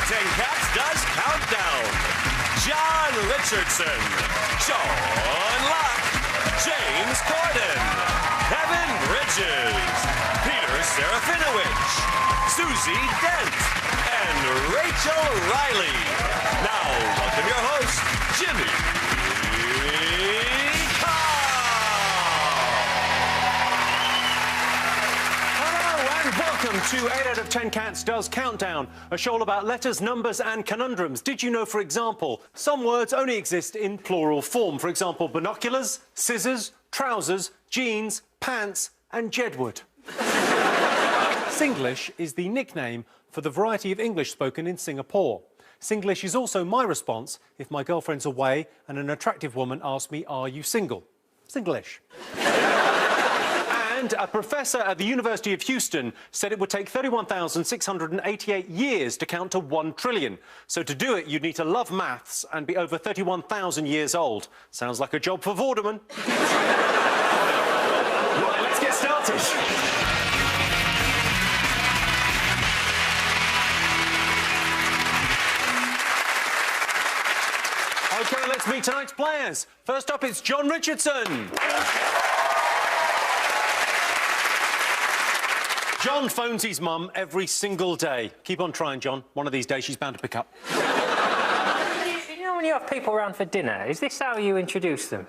10 Cats does Countdown. John Richardson, Sean Locke, James Corden, Kevin Bridges, Peter Serafinowicz, Susie Dent, and Rachel Riley. Now, welcome your host, Jimmy Welcome to 8 out of 10 Cats Does Countdown, a show all about letters, numbers and conundrums. Did you know, for example, some words only exist in plural form? For example, binoculars, scissors, trousers, jeans, pants and Jedward. Singlish is the nickname for the variety of English spoken in Singapore. Singlish is also my response if my girlfriend's away and an attractive woman asks me, "Are you single?" Singlish. And a professor at the University of Houston said it would take 31,688 years to count to 1 trillion. So to do it, you'd need to love maths and be over 31,000 years old. Sounds like a job for Vorderman. Right, let's get started. OK, let's meet tonight's players. First up, it's John Richardson. John phones his mum every single day. Keep on trying, John. One of these days she's bound to pick up. You know when you have people around for dinner, is this how you introduce them?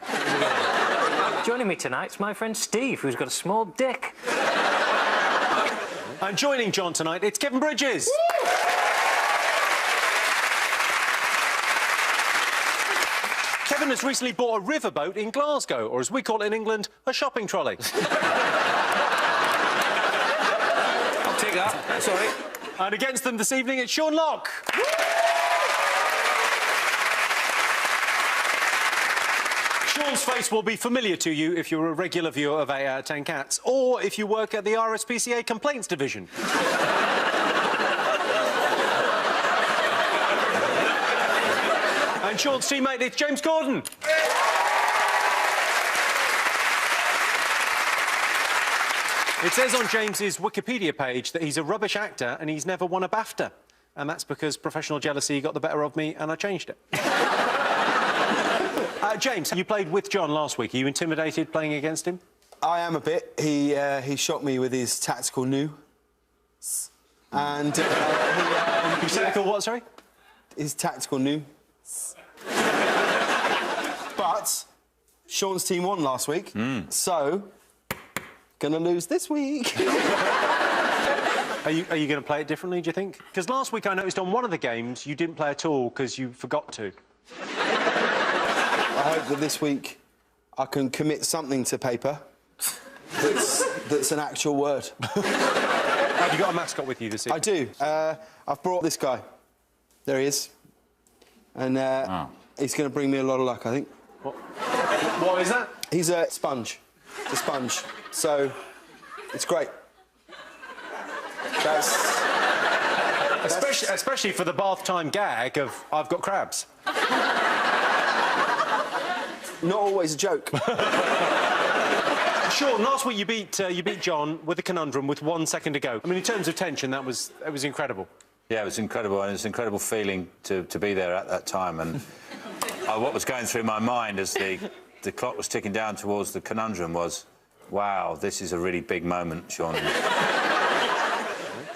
Joining me tonight's my friend Steve, who's got a small dick. And joining John tonight, it's Kevin Bridges. Woo! Kevin has recently bought a riverboat in Glasgow, or as we call it in England, a shopping trolley. Take that. Sorry. And against them this evening, it's Sean Locke. Sean's face will be familiar to you if you're a regular viewer of 8 out of 10 Cats, or if you work at the RSPCA Complaints Division. And Sean's teammate, it's James Corden. It says on James's Wikipedia page that he's a rubbish actor and he's never won a BAFTA. And that's because professional jealousy got the better of me and I changed it. James, you played with John last week. Are you intimidated playing against him? I am a bit. He shot me with his tactical new. And... you said it called what, sorry? His tactical new. But Sean's team won last week, so... Gonna lose this week. Are you going to play it differently, do you think? Because last week I noticed on one of the games you didn't play at all because you forgot to. I hope that this week I can commit something to paper that's an actual word. Have you got a mascot with you this evening? I do. I've brought this guy. There he is. And he's going to bring me a lot of luck, I think. What is that? He's a sponge. It's a sponge. So, it's great. Especially for the bath time gag of "I've got crabs." Not always a joke. Sean, last week you beat John with a conundrum with 1 second to go. I mean, in terms of tension, it was incredible. Yeah, it was incredible, and it's an incredible feeling to be there at that time. And what was going through my mind as the clock was ticking down towards the conundrum was, wow, this is a really big moment, Sean.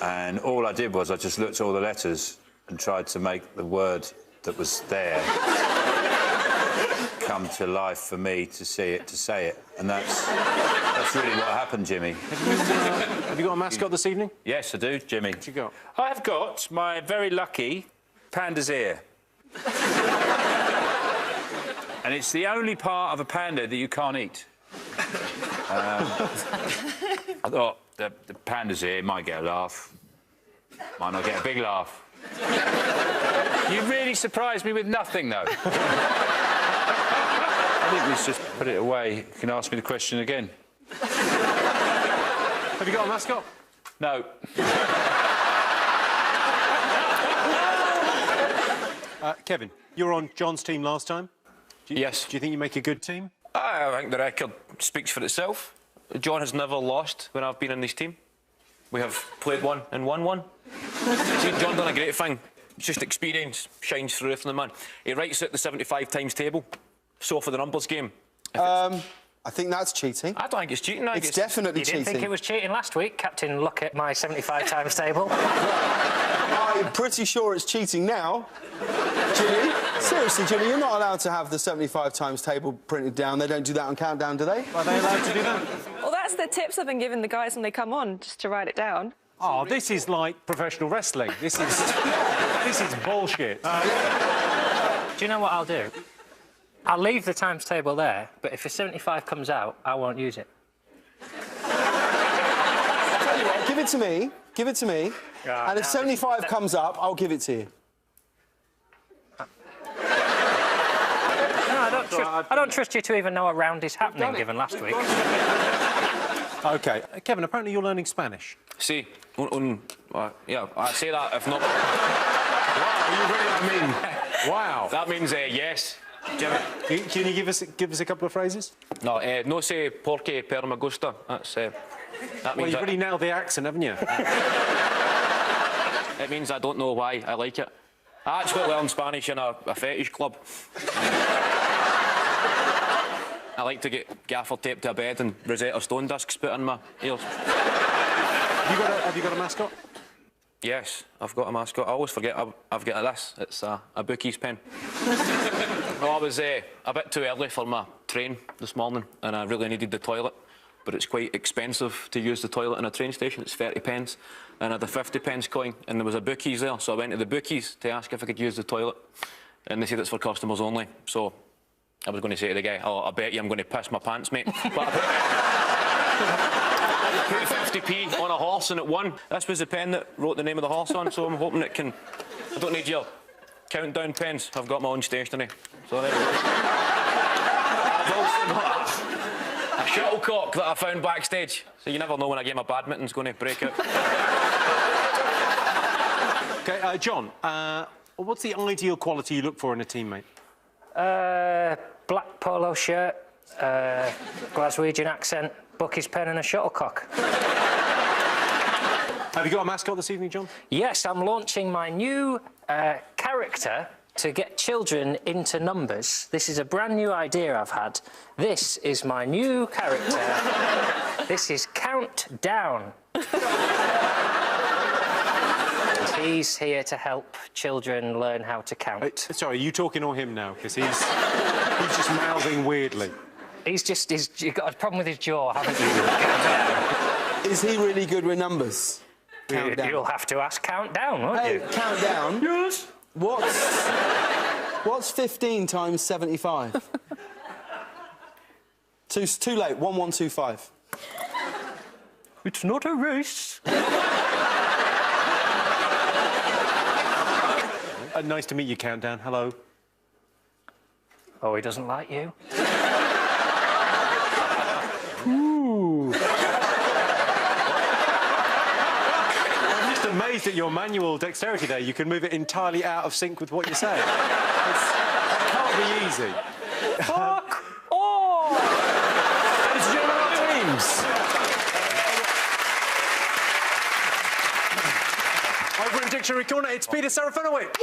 And all I did was I just looked at all the letters and tried to make the word that was there come to life for me to say it. And that's really what happened, Jimmy. Have you got a mascot this evening? Yes, I do, Jimmy. What you got? I've got my very lucky panda's ear. And it's the only part of a panda that you can't eat. I thought the panda's ear might get a laugh. Might not get a big laugh. You really surprised me with nothing, though. I think let's just put it away. You can ask me the question again. Have you got a mascot? No. Kevin, you were on John's team last time. Yes. Do you think you make a good team? I think the record speaks for itself. John has never lost when I've been in this team. We have played one and won one. See, John done a great thing. It's just experience shines through from the man. He writes out the 75 times table. So for the numbers game. I think that's cheating. I don't think it's cheating. I think It's definitely You cheating. didn't think it was cheating last week, Captain? Look at my 75 times table. I'm pretty sure it's cheating now. Jimmy? Seriously, Jimmy, you're not allowed to have the 75 times table printed down. They don't do that on Countdown, do they? Are they allowed to do that? Well, that's the tips I've been giving the guys when they come on, just to write it down. Oh, this is like professional wrestling. This is bullshit. Do you know what I'll do? I'll leave the times table there, but if a 75 comes out, I won't use it. Tell you what, give it to me. Give it to me. And if 75 comes up, I'll give it to you. No, I don't trust you to even know a round is happening, given last week. OK. Kevin, apparently you're learning Spanish. See, yeah, I say that if not. Wow, you really, I mean, wow. That means yes. Jimmy. Can you give us a couple of phrases? No, no sé por qué, pero me gusta. That's, that Well, means you've really nailed the accent, haven't you? it means I don't know why I like it. I actually learned Spanish in a fetish club. I like to get gaffer taped to a bed and Rosetta Stone discs put in my ears. Have you got a mascot? Yes, I've got a mascot. I always forget I've got this. It's a bookie's pen. Well, I was a bit too early for my train this morning and I really needed the toilet. But it's quite expensive to use the toilet in a train station. It's 30 pence. And I had a 50 pence coin and there was a bookies there. So I went to the bookies to ask if I could use the toilet. And they said it's for customers only. So I was going to say to the guy, oh, I bet you I'm going to piss my pants, mate. But I put 50p on a horse and it won. This was the pen that wrote the name of the horse on, so I'm hoping it can... I don't need your countdown pens. I've got my own stationery. So there we go. I've also got a shuttlecock that I found backstage. So you never know when a game of badminton's going to break out. OK, John, what's the ideal quality you look for in a teammate? Black polo shirt, Glaswegian accent, Bucky's pen and a shuttlecock. Have you got a mascot this evening, John? Yes, I'm launching my new character to get children into numbers. This is a brand new idea I've had. This is my new character. This is Countdown. He's here to help children learn how to count. Sorry, are you talking or him now? Because he's just mouthing weirdly. You've got a problem with his jaw, haven't you? Is he really good with numbers? Countdown. You'll have to ask Countdown, won't Hey, you? Countdown. Yes. What's 15 times 75? Too late. 1125. It's not a race. Nice to meet you, Countdown. Hello. Oh, he doesn't like you? Ooh. I'm just amazed at your manual dexterity there. You can move it entirely out of sync with what you say. It can't be easy. Fuck off! Ladies and gentlemen, our teams. Over in Dictionary Corner, it's Peter Serafinowicz.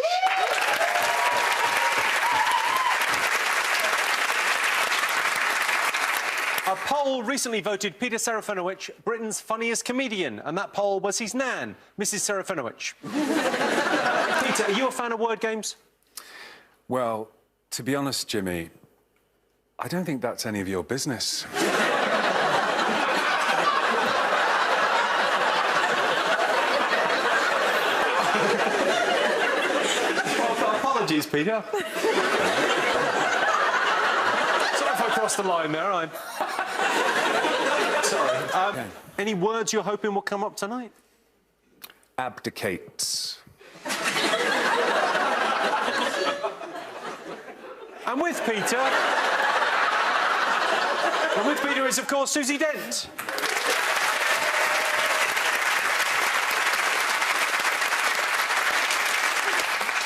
A poll recently voted Peter Serafinowicz Britain's funniest comedian, and that poll was his nan, Mrs. Serafinowicz. Peter, are you a fan of word games? Well, to be honest, Jimmy, I don't think that's any of your business. Apologies, Peter. Sorry if I crossed the line there. I'm sorry. Any words you're hoping will come up tonight? Abdicates. And with Peter... and with Peter is, of course, Susie Dent.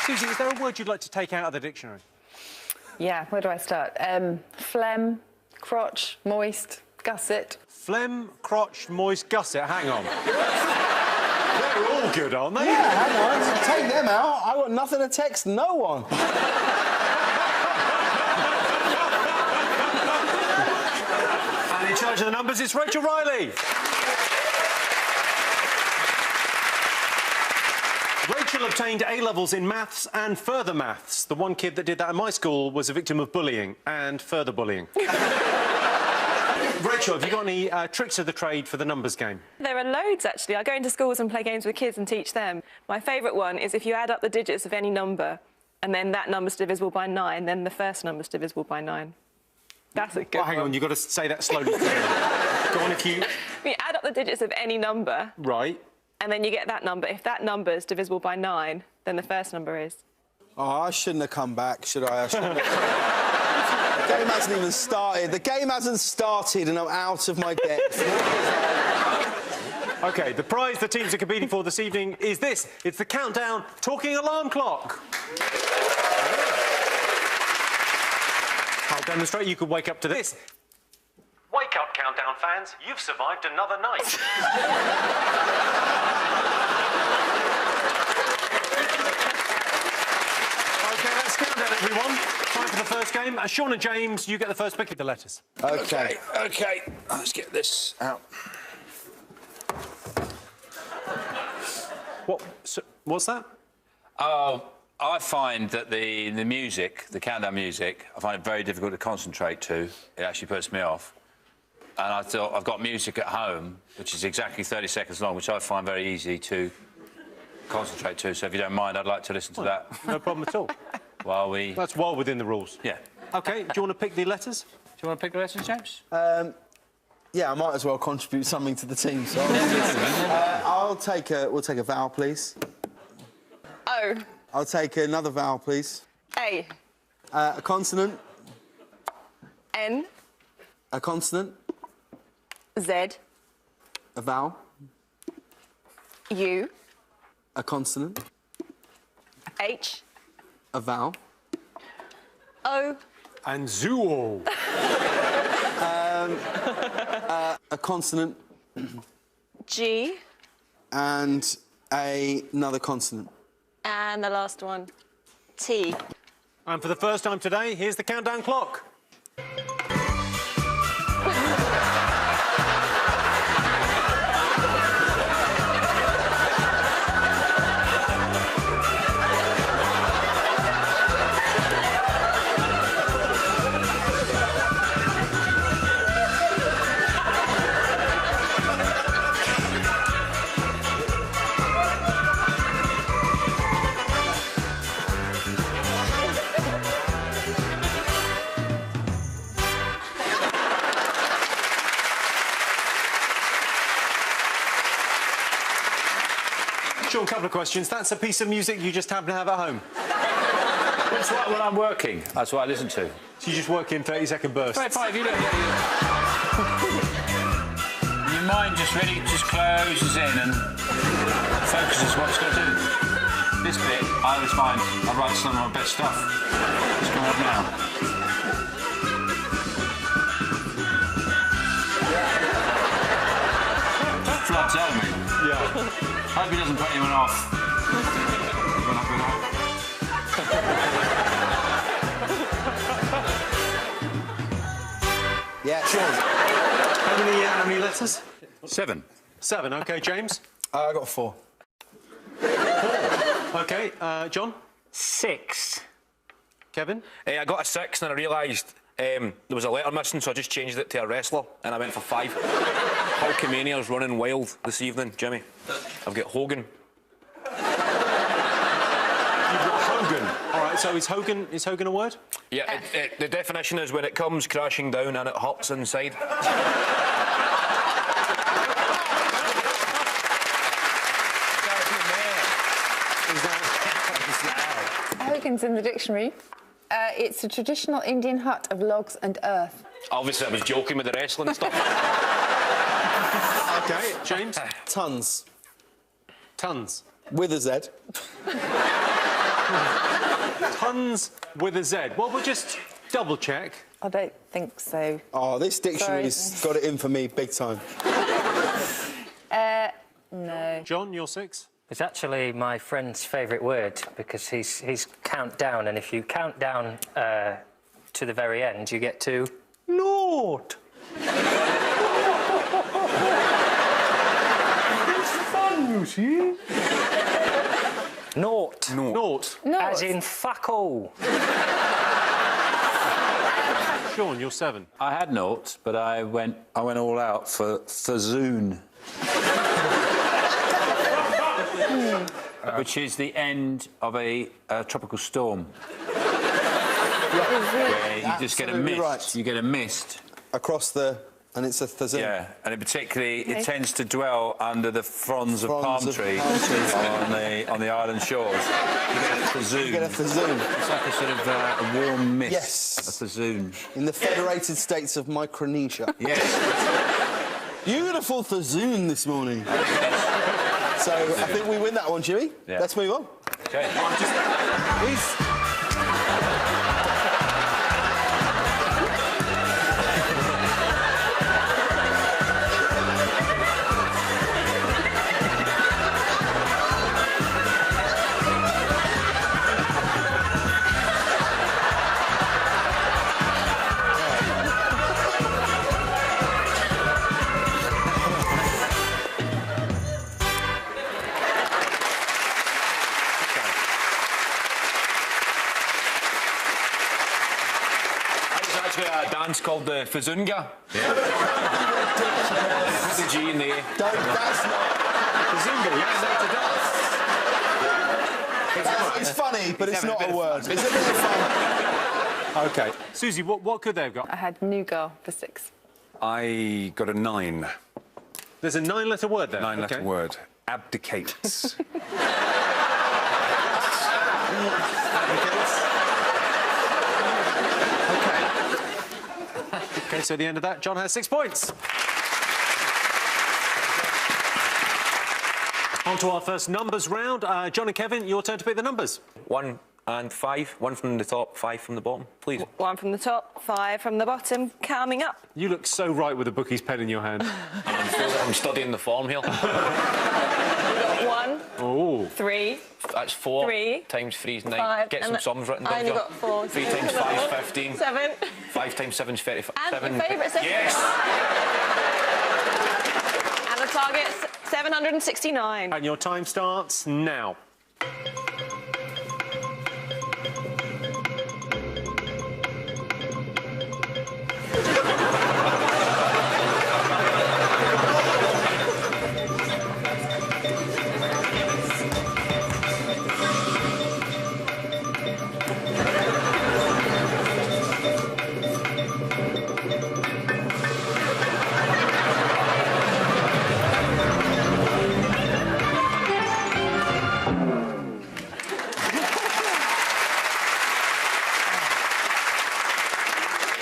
Susie, is there a word you'd like to take out of the dictionary? Yeah, where do I start? Phlegm, crotch, moist, gusset. Phlegm, crotch, moist, gusset. Hang on. They're all good, aren't they? Yeah, hang on. Take them out. I got nothing to text no one. And in charge of the numbers, it's Rachel Riley. Rachel obtained A-levels in maths and further maths. The one kid that did that in my school was a victim of bullying and further bullying. Rachel, have you got any tricks of the trade for the numbers game? There are loads, actually. I go into schools and play games with kids and teach them. My favourite one is if you add up the digits of any number and then that number's divisible by 9, then the first number's divisible by 9. That's a good hang on, you've got to say that slowly. Go on, if you... You add up the digits of any number... Right. And then you get that number. If that number's divisible by 9, then the first number is. Oh, I shouldn't have come back, should I? The game hasn't even started. The game hasn't started and I'm out of my depth. OK, the prize the teams are competing for this evening is this. It's the Countdown Talking Alarm Clock. I'll demonstrate. You could wake up to this. Wake up, Countdown fans. You've survived another night. OK, that's Countdown, everyone. Time for the first game. Sean and James, you get the first pick of the letters. OK. OK, let's get this out. What's that? Oh, I find that the music, the countdown music, I find it very difficult to concentrate to. It actually puts me off. And I thought I've got music at home, which is exactly 30 seconds long, which I find very easy to concentrate to. So if you don't mind, I'd like to listen to that. No problem at all. While we... That's well within the rules. Yeah. OK, do you want to pick the letters? Do you want to pick the letters, James? Yeah, I might as well contribute something to the team. So we'll take a vowel, please. O. I'll take another vowel, please. A. A consonant. N. A consonant. Z. A vowel. U. A consonant. H. A vowel. O. And Zuo. A consonant. G. And another consonant. And the last one, T. And for the first time today, here's the countdown clock. Sean, a couple of questions. That's a piece of music you just happen to have at home? That's what, when I'm working, that's what I listen to. So you just work in 30-second bursts? Right, fine, you don't... Your mind just really just closes in and focuses what it's going to do. This bit, I always find I write some of my best stuff. It's coming up now. Floods out of me. Yeah. Hope he doesn't put anyone off. Yeah, Sean, how many letters? 7. 7, OK. James? I got 4. 4. OK. John? 6. Kevin? I got a 6 and I realised there was a letter missing, so I just changed it to a wrestler and I went for 5. Hulkamania's running wild this evening, Jimmy. I've got Hogan. You've got Hogan. All right, so is Hogan a word? Yeah, the definition is when it comes crashing down and it hurts inside. Hogan's in the dictionary. It's a traditional Indian hut of logs and earth. Obviously, I was joking with the wrestling stuff. OK, James? Tons. Tons. With a Z. Tons with a Z. Well, we'll just double-check. I don't think so. Oh, this dictionary's got it in for me big time. No. John, your 6? It's actually my friend's favourite word because he's count down, and if you count down to the very end, you get to naught. It's fun, you see. Naught. Naught. As in fuck all. Sean, you're 7. I had naught, but I went all out for Thazoon. Which is the end of a tropical storm. Where you just get a mist. Right. You get a mist. Across the... And it's a Thazoon. Yeah, and it tends to dwell under the fronds of palm trees on the island shores. You get a Thazoon. You get a Thazoon. It's like a sort of a warm mist. Yes. A Thazoon. In the Federated States of Micronesia. Yes. Beautiful Thazoon this morning. So I think we win that one, Jimmy. Yeah. Let's move on. Okay. Actually, a dance called the Fazunga. Yeah. Put the G in the A. That's not... Zumba, yes, It's funny, but it's not a word. It's a bit of fun. OK. Susie, what could they have got? I had nougat for 6. I got a 9. There's a 9-letter word there. 9-letter word. Abdicates. OK, so at the end of that, John has 6 points. On to our first numbers round. John and Kevin, your turn to pick the numbers. 1 and 5. 1 from the top, 5 from the bottom, please. 1 from the top, 5 from the bottom, coming up. You look so right with a bookie's pen in your hand. I'm studying the form here. 1, Oh. 3, That's 4. 3 times 3 is 9. 5. Get some sums written I down. only John. got 4. 3 times 5 is 15. 7. 5 times 7 is 35. And your favourite 7. Yes! And the target's 769. And your time starts now.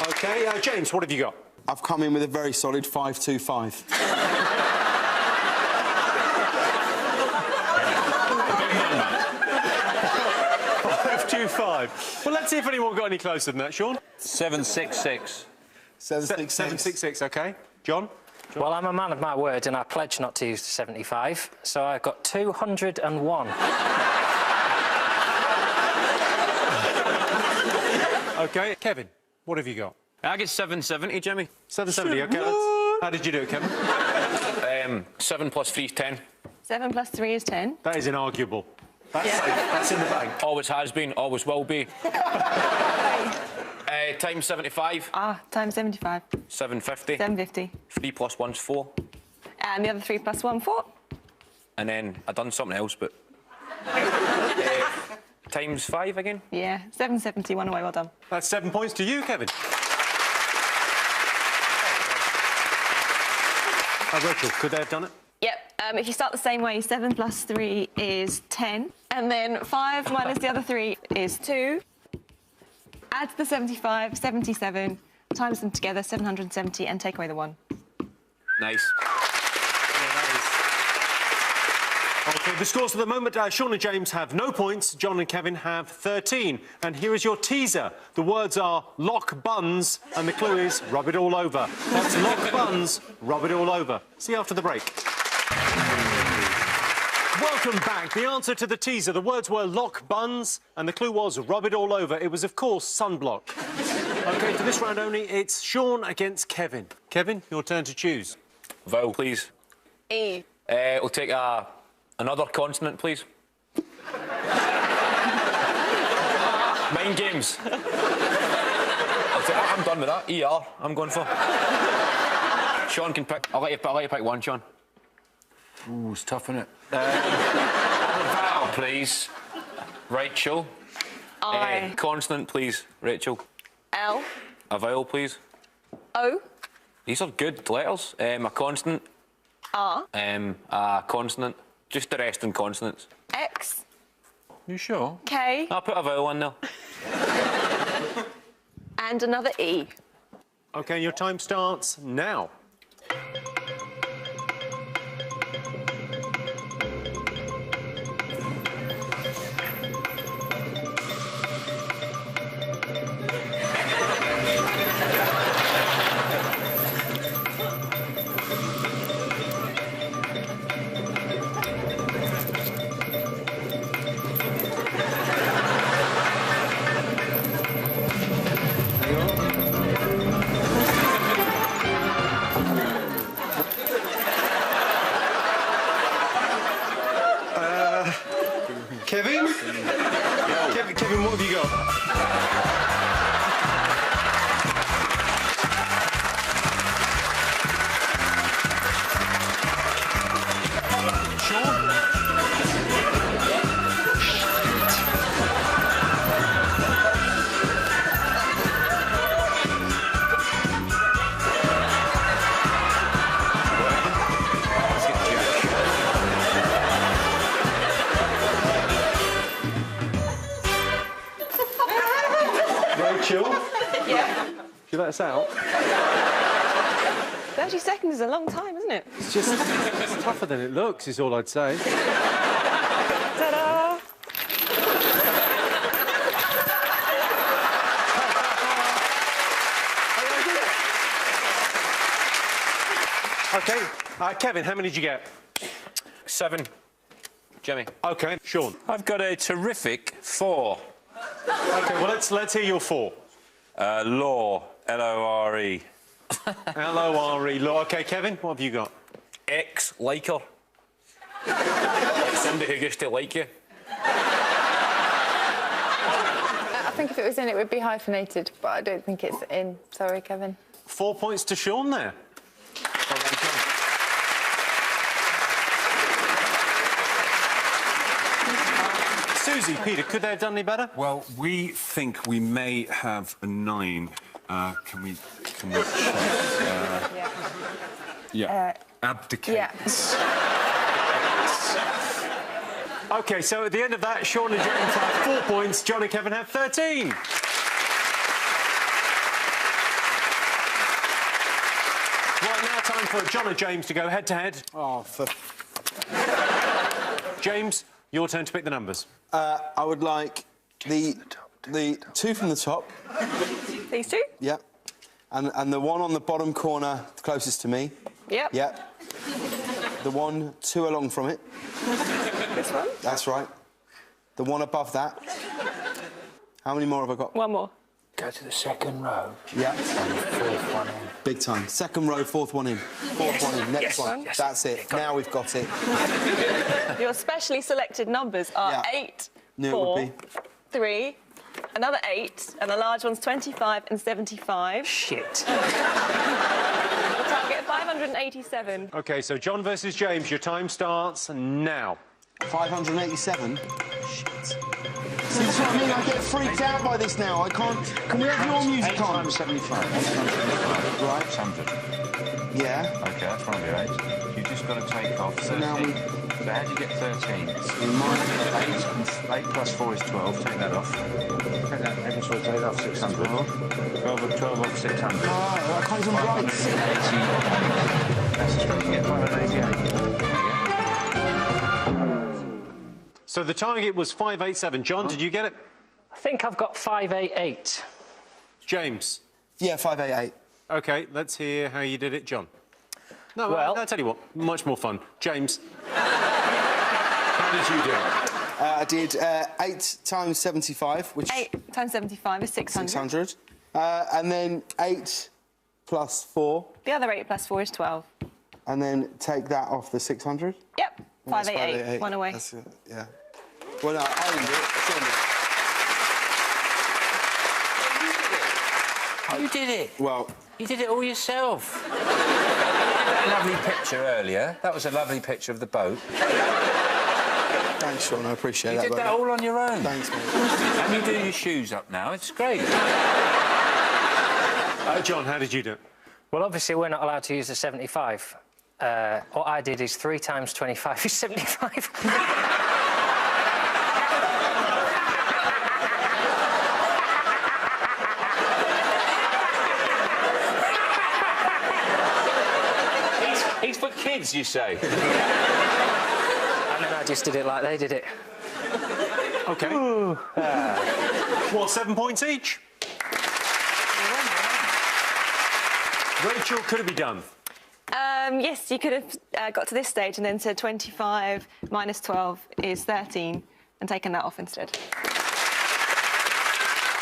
OK, James, what have you got? I've come in with a very solid 525. 525. Well, let's see if anyone got any closer than that, Sean. 766. 766. 766, OK. John? Well, I'm a man of my word, and I pledge not to use the 75, so I've got 201. OK. Kevin, what have you got? I get 770, Jimmy. 770, OK. How did you do it, Kevin? 7 plus 3 is 10. 7 plus 3 is 10. That is inarguable. That's in the bag. Always has been, always will be. Times 75. Times 75. 750. 750. 3 plus 1's 4. And the other 3 plus 1, 4. And then I done something else, but... times 5 again? Yeah, 770, 1 away, well done. That's 7 points to you, Kevin. Rachel, could they have done it? Yep, if you start the same way, 7 plus 3 is 10. And then 5 minus the other 3 is 2. Add to the 75, 77. Times them together, 770, and take away the 1. Nice. OK, the scores for the moment, Sean and James have no points, John and Kevin have 13. And here is your teaser. The words are lock buns, and the clue is rub it all over. That's lock buns, rub it all over. See you after the break. Welcome back. The answer to the teaser, the words were lock buns, and the clue was rub it all over. It was, of course, sunblock. OK, for this round only, it's Sean against Kevin. Kevin, your turn to choose. Vowel, please. E. We'll take another consonant, please. Mind games. I'm done with that. ER, I'm going for. Sean can pick. I'll let you pick one, Sean. Ooh, it's tough, isn't it? Vowel, please. Rachel. I. Consonant, please, Rachel. L. A vowel, please. O. These are good letters. A consonant. R. A consonant. Just the rest in consonants. X. You sure? K. I'll put a vowel in there. And another E. OK, your time starts now. Kevin? Kevin, what have you got? Sean? Rachel? Yeah. You let us out? 30 seconds is a long time, isn't it? It's just it's tougher than it looks, is all I'd say. Ta-da! OK, Kevin, how many did you get? 7. Jimmy. OK, Sean. I've got a terrific 4. OK, well, let's hear your 4. Law, L-O-R-E. L-O-R-E, law. OK, Kevin, what have you got? Ex-liker. Like somebody who used to like you. I think if it was in, it would be hyphenated, but I don't think it's in. Sorry, Kevin. 4 points to Sean there. Well done, Sean. Susie, Peter, could they have done any better? Well, we think we may have a 9. Can we check? Yeah. Abdicate. Yeah. OK, so at the end of that, Sean and James have 4 points. John and Kevin have 13. Right, now time for John and James to go head-to-head. Oh, for... James, your turn to pick the numbers. I would like the 2 from the top. These two? Yeah. And the one on the bottom corner closest to me. Yep. Yep. The one 2 along from it. This one? That's right. The one above that. How many more have I got? One more. Go to the second row. Yeah. Fourth one in. Big time. Second row, 4th one in. 4th one in. Next one. Yes. That's it. Now we've got it. Your specially selected numbers are Yeah. 8, Knew it 4, would be. 3, another 8, and the large one's 25 and 75. Shit. The target 587. OK, so John versus James, your time starts now. 587? Shit. See, that's what I mean? I get freaked out by this now. I can't... Can we have your music 8 on? times 75. 8 times 75. Right. 600. Yeah. OK, that's one of your 8. You just got to take off 13. now we- So how do you get 13? We might... 8 plus 4 is 12. Take that off. Take that. Take that off 600. 12 off 600. Oh, I can't even write. 80. That's the stroke. You get 588. So the target was 587. John, did you get it? I think I've got 588. James? Yeah, 588. OK, let's hear how you did it, John. No, Well- I'll tell you what, much more fun. James? How did you do it? I did 8 times 75, which 8 times 75 is 600. 600. And then 8 plus 4. The other 8 plus 4 is 12. And then take that off the 600. Yep. That's 588. One away. That's it, yeah. Well, no, I owned it. It's on there. You did it. Well, You did it all yourself. That lovely picture earlier. That was a lovely picture of the boat. thanks, Sean. I appreciate You that. did that buddy. all on your own. Thanks, mate. And you do your shoes up now. It's great. John, how did you do it? Well, obviously, we're not allowed to use the 75. What I did is 3 times 25 is 75. He's for kids, you say? And then I just did it like they did it. OK. What, 7 points each? Rachel, could it be done? Yes, you could have got to this stage and then said 25 minus 12 is 13 and taken that off instead.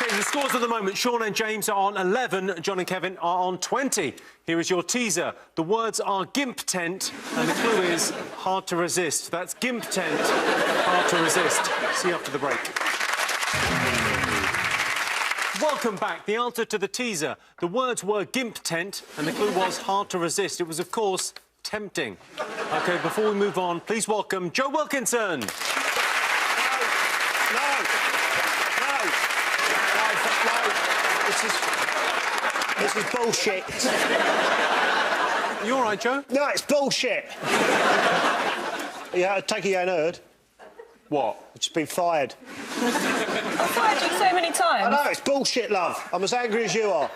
OK, the scores at the moment. Sean and James are on 11. John and Kevin are on 20. Here is your teaser. The words are gimp tent, and the clue is hard to resist. That's gimp tent, hard to resist. See you after the break. Welcome back. The answer to the teaser. The words were gimp tent, and the clue was hard to resist. It was, of course, tempting. OK, before we move on, please welcome Joe Wilkinson. No. This is bullshit. You all right, Joe? No, it's bullshit. Yeah, I take it you ain't heard. What? I've just been fired. I've fired you so many times. I know, it's bullshit, love. I'm as angry as you are.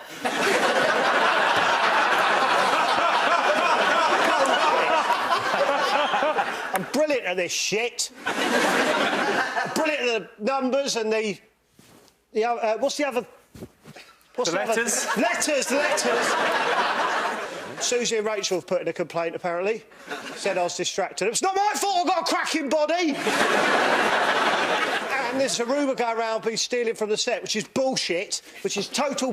I'm brilliant at this shit. I'm brilliant at the numbers and the what's the other... What's The letters? Letters. Susie and Rachel have put in a complaint, apparently. Said I was distracted. It's not my fault I've got a cracking body! And there's a rumour going around I've been stealing from the set, which is bullshit, which is total...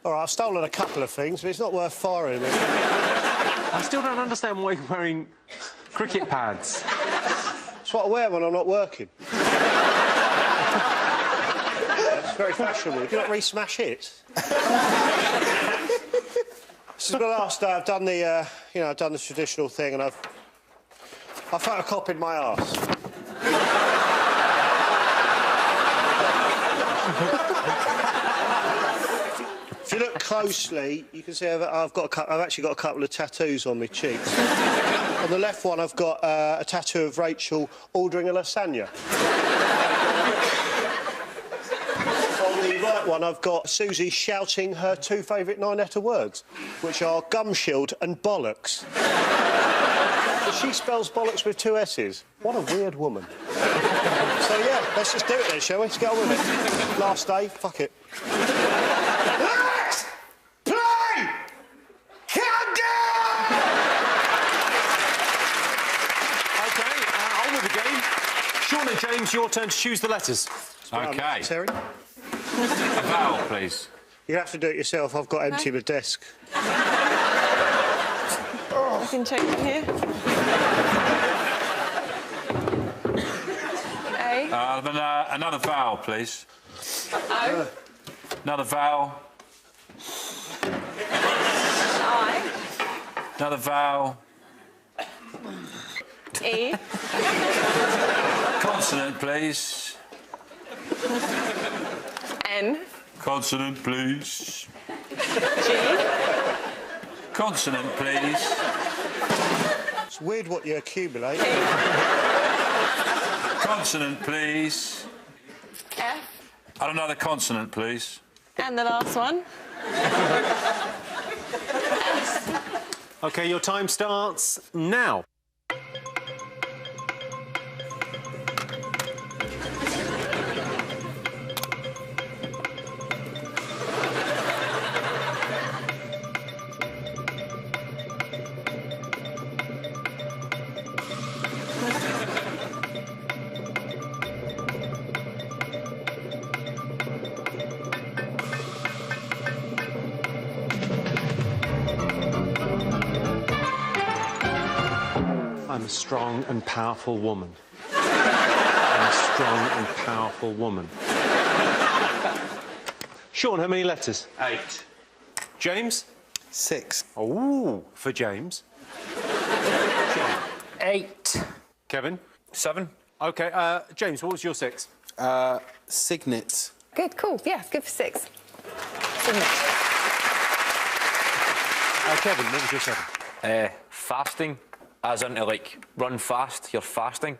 All right, I've stolen a couple of things, but it's not worth firing me. I still don't understand why you're wearing cricket pads. It's what I wear when I'm not working. It's very fashionable. Do you not re-smash hits? This is my last day. I've done the, I've done the traditional thing, and I've photocopied my arse. If you look closely, you can see I've actually got a couple of tattoos on my cheeks. On the left one, I've got a tattoo of Rachel ordering a lasagna. On the right one, I've got Susie shouting her 2 favourite 9-letter words, which are gum shield and bollocks. But she spells bollocks with 2 S's. What a weird woman. So, yeah, let's just do it then, shall we? Let's get on with it. Last day, fuck it. Let's play Countdown! OK, on with the game. Sean and James, your turn to choose the letters. OK. Terry? A vowel, please. You have to do it yourself. I've got to empty the desk. I can check it here. A. Another vowel, please. O. Another vowel. I. Another vowel. E. Consonant, please. N. Consonant, please. G. Consonant, please. It's weird what you accumulate. Consonant, please. F. And another consonant, please. And the last one. OK, your time starts now. strong and powerful woman. A strong and powerful woman. Sean, how many letters? 8. James? 6. Oh, for James. 8. Kevin? 7. OK, James, what was your 6? Signet. Good, cool. Yeah, good for 6. Signet. Kevin, what was your 7? Fasting, as into, like, run fast, you're fasting.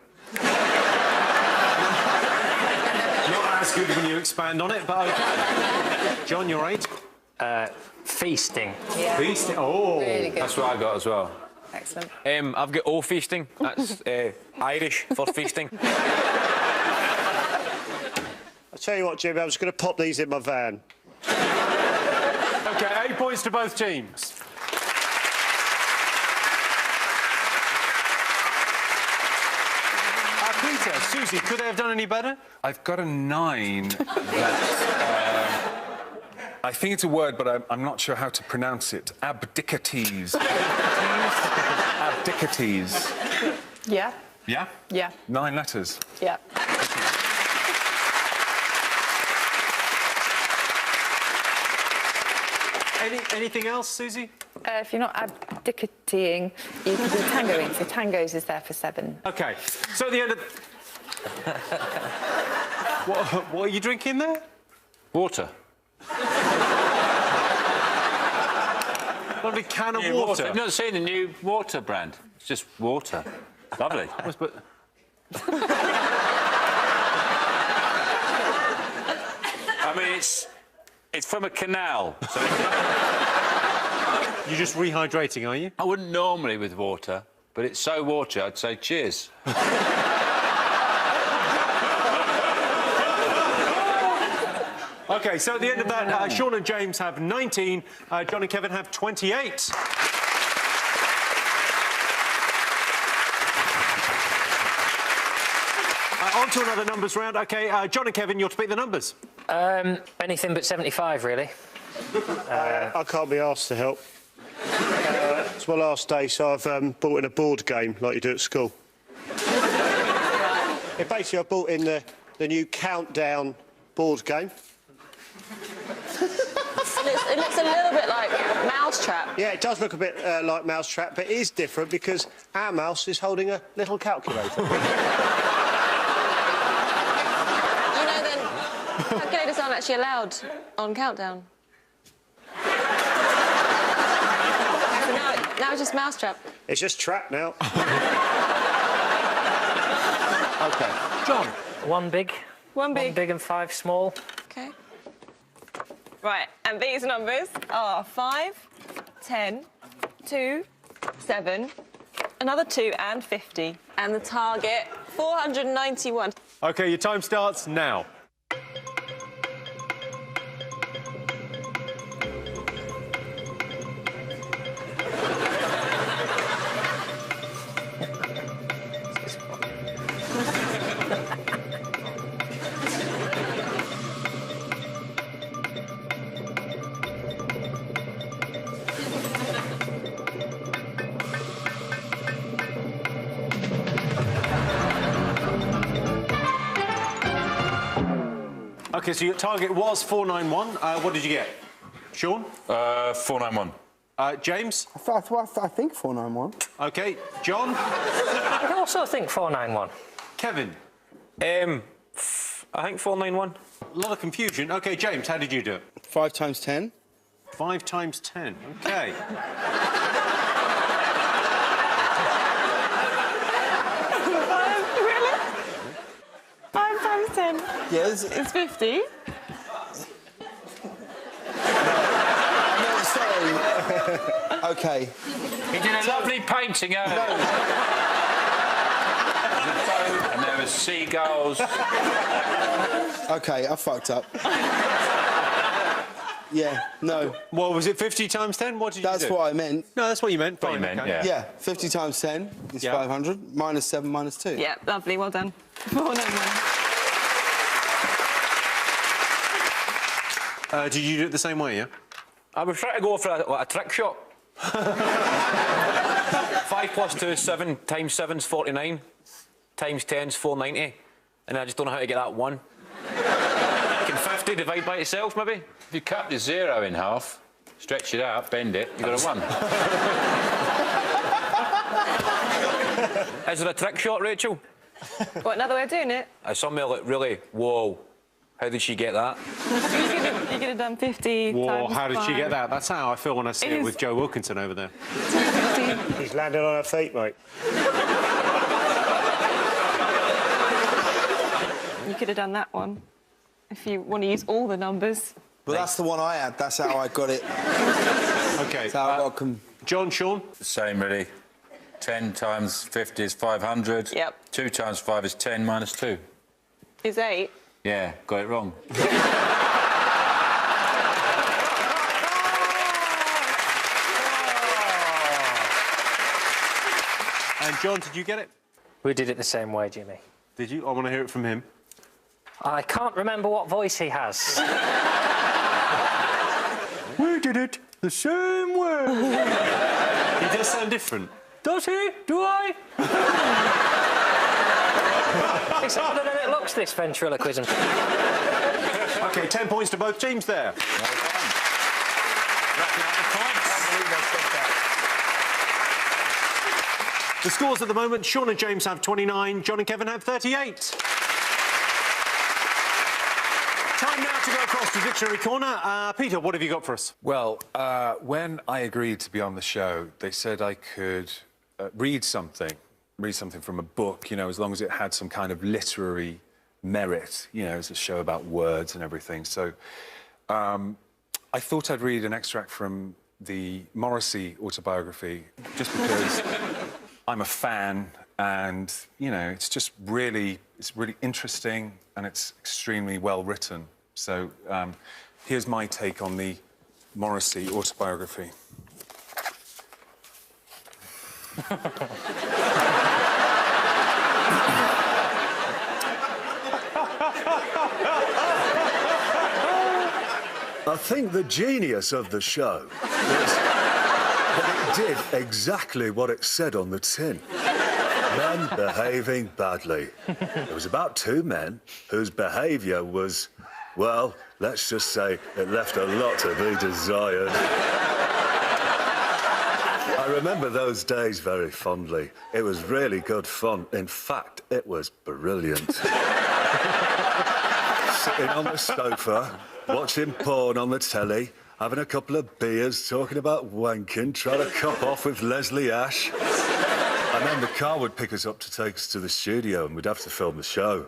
Not as good when you expand on it, but OK. John, you're 8? Feasting. Yeah. Feasting. Oh. Really good. That's what I got as well. Excellent. I've got O feasting. That's Irish for feasting. I'll tell you what, Jimmy, I'm just going to pop these in my van. OK, 8 points to both teams. Peter, Susie, could they have done any better? I've got a 9 that... I think it's a word, but I'm not sure how to pronounce it. Abdicates. Abdicates. Yeah. Yeah? Yeah. 9 letters. Yeah. Anything else, Susie? If you're not abdicating, you can do tangoing. So tangos is there for 7. OK, so at the end of... what are you drinking there? Water. Lovely can of New water. I've not seen the new water brand. It's just water. Lovely. I mean, it's from a canal. So You're just rehydrating, are you? I wouldn't normally with water, but it's so watery, I'd say cheers. OK, so at the end of that, Sean and James have 19, John and Kevin have 28. On to another numbers round. OK, John and Kevin, you're to pick the numbers. Anything but 75, really. I can't be asked to help. It's my last day, so I've bought in a board game like you do at school. Basically, I bought in the new Countdown board game. It looks a little bit like Mousetrap. Yeah, it does look a bit like Mousetrap, but it is different because our mouse is holding a little calculator. You know, then calculators aren't actually allowed on Countdown. So now it's just Mousetrap. It's just Trap now. OK. John. 1 big. 1 big. 1 big and 5 small. OK. Right, and these numbers are 5, 10, 2, 7, another 2 and 50. And the target, 491. OK, your time starts now. OK, so your target was 491. What did you get? Sean? 491. James? I think 491. OK. John? I also think 491. Kevin? I think 491. A lot of confusion. OK, James, how did you do it? 5 times 10. 5 times 10. OK. Really? 5 times 10. Yes. It's 50. No, sorry. OK. He did a lovely painting earlier. And there were seagulls. OK, I fucked up. Yeah, no. What was it, 50 times 10? What did you do? That's what I meant. No, that's what you meant. What you Fine, meant, okay. yeah. Yeah, 50 times 10 is Yeah. 500. Minus 7 minus 2. Yeah, lovely, well done. 491. Did you do it the same way, yeah? I was trying to go for a trick shot. 5 plus 2 is 7, times 7 is 49, times 10 is 490, and I just don't know how to get that 1. Can 50 divide by itself, maybe? If you cut the 0 in half, stretch it out, bend it, you've got a 1. Is there a trick shot, Rachel? What, another way of doing it? Somewhere like, really, whoa, how did she get that? You could have done 50 Whoa, times how did she 5. get that? That's how I feel when I see it with Joe Wilkinson over there. He's landed on her feet, mate. You could have done that one if you want to use all the numbers. But that's the one I had. That's how I got it. OK. That's how I got John, Sean? The same, really. 10 times 50 is 500. Yep. 2 times 5 is 10 minus 2. Is 8. Yeah, got it wrong. And John, did you get it? We did it the same way, Jimmy. Did you? I want to hear it from him. I can't remember what voice he has. We did it the same way. He does sound different. Does he? Do I? It's harder than it looks, this ventriloquism. OK, 10 points to both teams there. Well done. Racking up the points. I believe I said that. The scores at the moment, Sean and James have 29, John and Kevin have 38. Time now to go across to Dictionary Corner. Peter, what have you got for us? Well, when I agreed to be on the show, they said I could read something from a book, you know, as long as it had some kind of literary merit, you know, it's a show about words and everything. So I thought I'd read an extract from the Morrissey autobiography, just because I'm a fan and, you know, it's really interesting and it's extremely well written. So here's my take on the Morrissey autobiography. I think the genius of the show was that it did exactly what it said on the tin. Men behaving badly. It was about 2 men whose behaviour was, well, let's just say it left a lot to be desired. I remember those days very fondly. It was really good fun. In fact, it was brilliant. Sitting on the sofa, watching porn on the telly, having a couple of beers, talking about wanking, trying to cop off with Leslie Ash. And then the car would pick us up to take us to the studio and we'd have to film the show.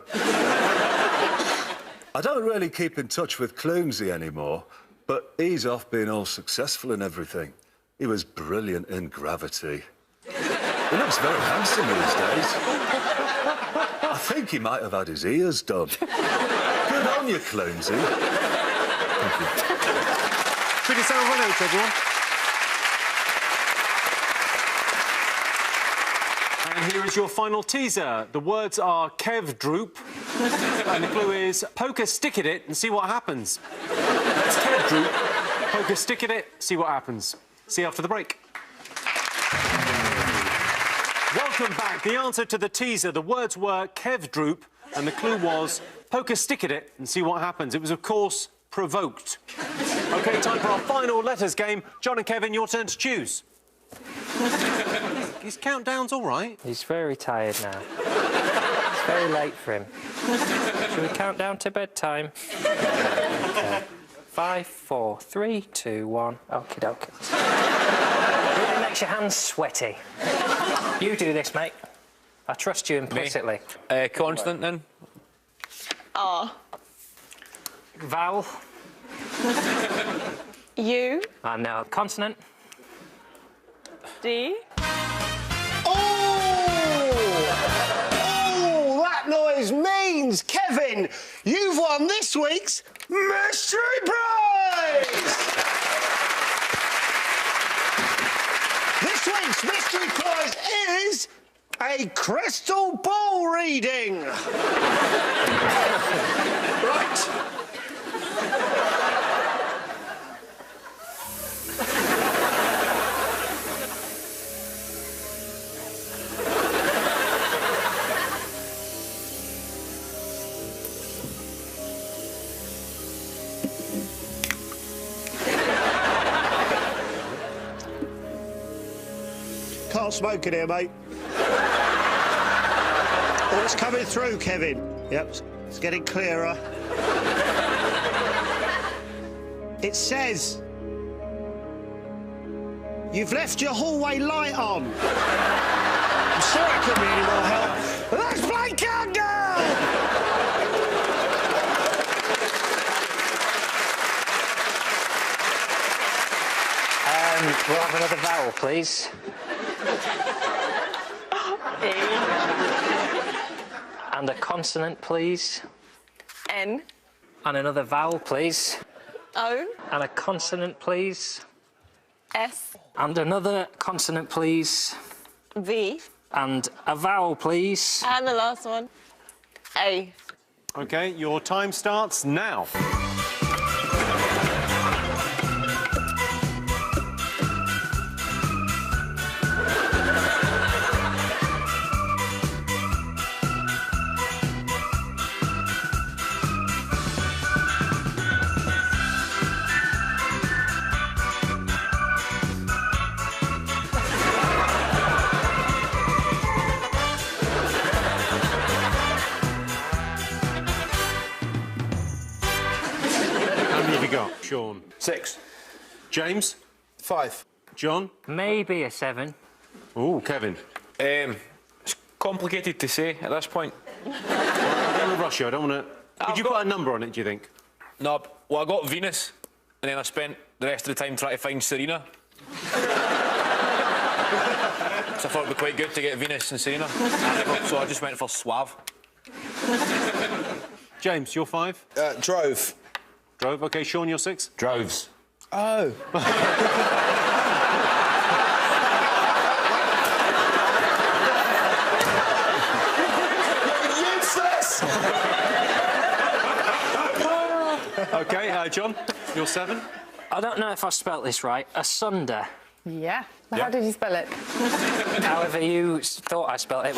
I don't really keep in touch with Clumsy anymore, but he's off being all successful and everything. He was brilliant in Gravity. He looks very handsome these days. I think he might have had his ears done. Good on you, Clumsy. Thank you. Pretty sound run out, everyone. And here is your final teaser. The words are Kev Droop, and the clue is poke a stick at it and see what happens. That's Kev Droop. Poke a stick at it, see what happens. See you after the break. Welcome back. The answer to the teaser, the words were Kev Droop, and the clue was poke a stick at it and see what happens. It was, of course, provoked. OK, time for our final letters game. John and Kevin, your turn to choose. His countdown's all right. He's very tired now. It's very late for him. Should we count down to bedtime? OK. 5, 4, 3, 2, 1. Okie dokie. Really makes your hands sweaty. You do this, mate. I trust you implicitly. Constant, then? R. Vowel. U. And now consonant. D. Oh, that noise means, Kevin, you've won this week's Mystery Prize! This week's Mystery Prize is a crystal ball reading. Right. start smoking here, mate. Oh, it's coming through, Kevin. Yep, it's getting clearer. It says... You've left your hallway light on. I'm sorry I couldn't be any more help. Let's play Countdown! We'll have another vowel, please. And a consonant, please. N. And another vowel, please. O. And a consonant, please. S. And another consonant, please. V. And a vowel, please. And the last one. A. OK, your time starts now. Sean? 6. James? 5. John? Maybe a 7. Oh, Kevin? It's complicated to say at this point. I don't want to rush you, I don't want to... Did you put a number on it, do you think? No, well, I got Venus, and then I spent the rest of the time trying to find Serena. So I thought it'd be quite good to get Venus and Serena. So I just went for Suave. James, you're 5? Drove. Drove, OK. Sean, you're 6? Droves. Oh. Useless! OK, John, you're 7? I don't know if I spelt this right. Asunder. Yeah. Well, how did you spell it? However you thought I spelt it.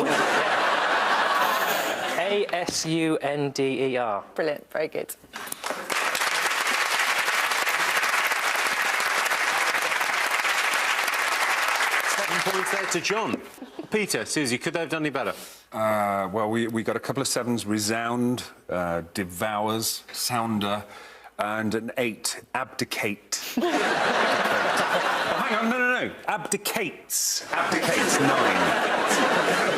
A-S-U-N-D-E-R. Brilliant. Very good. 7 points there to John. Peter, Susie, could they have done any better? Well, we got a couple of 7s. Resound, devours, sounder, and an 8. Abdicate. Hang on, no. Abdicates. Abdicates, 9.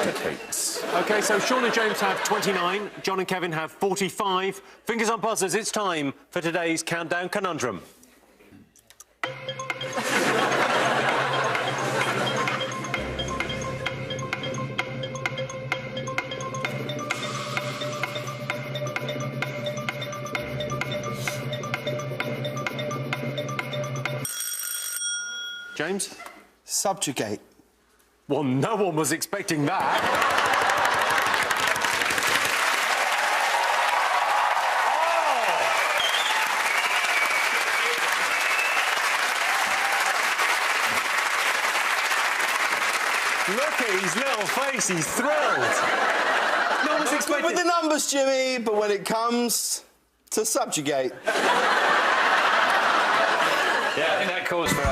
Abdicates. OK, so Sean and James have 29. John and Kevin have 45. Fingers on buzzers, it's time for today's Countdown Conundrum. James? Subjugate. Well, no one was expecting that. Look at his little face, he's thrilled. No one was expecting... With the numbers, Jimmy, but when it comes to subjugate... Yeah, I think that calls for it.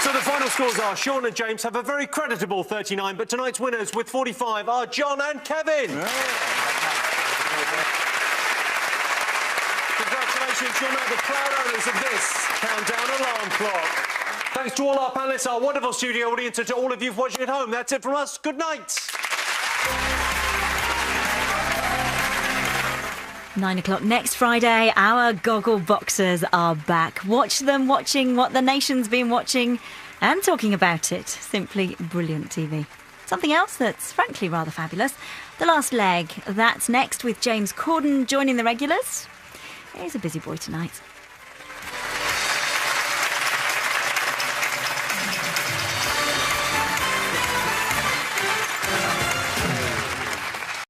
So the final scores are Sean and James have a very creditable 39, but tonight's winners with 45 are John and Kevin. Congratulations, you're now the proud owners of this Countdown alarm clock. Thanks to all our panellists, our wonderful studio audience, and to all of you watching at home. That's it from us. Good night. 9 o'clock next Friday, our goggle boxers are back. Watch them watching what the nation's been watching and talking about it. Simply brilliant TV. Something else that's frankly rather fabulous, The Last Leg. That's next with James Corden joining the regulars. He's a busy boy tonight.